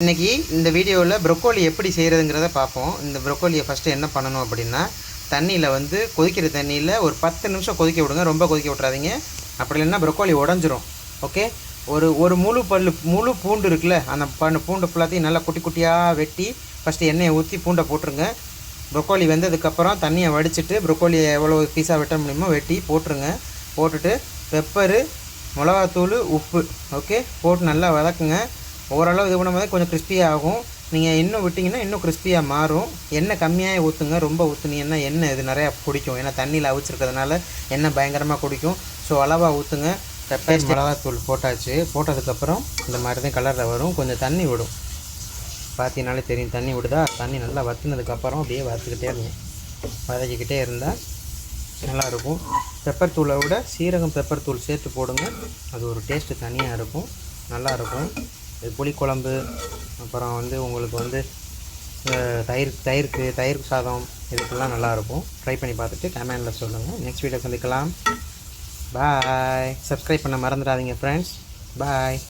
இன்றைக்கி இந்த வீடியோவில் ப்ரொக்கோலி எப்படி செய்கிறதுங்கிறத பார்ப்போம். இந்த ப்ரொக்கோலியை ஃபஸ்ட்டு என்ன பண்ணணும் அப்படின்னா, தண்ணியில் வந்து கொதிக்கிற தண்ணியில் ஒரு 10 நிமிஷம் கொதிக்க விடுங்க. ரொம்ப கொதிக்க விட்றாதீங்க, அப்படி இல்லைன்னா ப்ரொக்கோலி உடஞ்சிரும். ஓகே, ஒரு முழு பூண்டு இருக்குல்ல, அந்த பூண்டு ஃபுல்லாத்தையும் நல்லா குட்டி குட்டியாக வெட்டி ஃபஸ்ட்டு எண்ணெயை ஊற்றி பூண்டை போட்டுருங்க. ப்ரொக்கோலி வெந்ததுக்கப்புறம் தண்ணியை வடிச்சிட்டு ப்ரொக்கோலியை எவ்வளோ பீஸாக வெட்ட முடியுமோ வெட்டி போட்டுருங்க. போட்டுட்டு பெப்பரு, மிளகாத்தூள், உப்பு ஓகே போட்டு நல்லா வதக்குங்க. ஓரளவு இது பண்ணும்போது கொஞ்சம் கிறிஸ்பியாக ஆகும். நீங்கள் இன்னும் விட்டிங்கன்னா இன்னும் கிறிஸ்பியாக மாறும். எண்ணெய் கம்மியாக ஊற்றுங்க. ரொம்ப ஊற்றுனீங்கன்னா எண்ணெய் இது நிறையா குடிக்கும். ஏன்னா தண்ணியில் அவிச்சிருக்கிறதுனால எண்ணெய் பயங்கரமாக குடிக்கும். ஸோ அளவாக ஊற்றுங்க. பெப்பர், மிளகாத்தூள் போட்டாச்சு. போட்டதுக்கப்புறம் இந்த மாதிரி தான் கலரில் வரும். கொஞ்சம் தண்ணி விடும், பார்த்தீங்கனாலே தெரியும் தண்ணி விடுதா. தண்ணி நல்லா வற்றினதுக்கப்புறம் அப்படியே வறுத்துக்கிட்டே இருங்க. வதக்கிக்கிட்டே இருந்தால் நல்லாயிருக்கும். பெப்பர் தூளை விட சீரகம் பெப்பர் தூள் சேர்த்து போடுங்க. அது ஒரு டேஸ்ட்டு தனியாக இருக்கும், நல்லாயிருக்கும். இது புளிக்குழம்பு, அப்புறம் வந்து உங்களுக்கு வந்து தயிர் சாதம், இதுக்கெல்லாம் நல்லாயிருக்கும். ட்ரை பண்ணி பார்த்துட்டு கமெண்டில் சொல்லுங்கள். நெக்ஸ்ட் வீடியோ சந்திக்கலாம். பாய். சப்ஸ்கிரைப் பண்ண மறந்துடாதீங்க ஃப்ரெண்ட்ஸ். பாய்.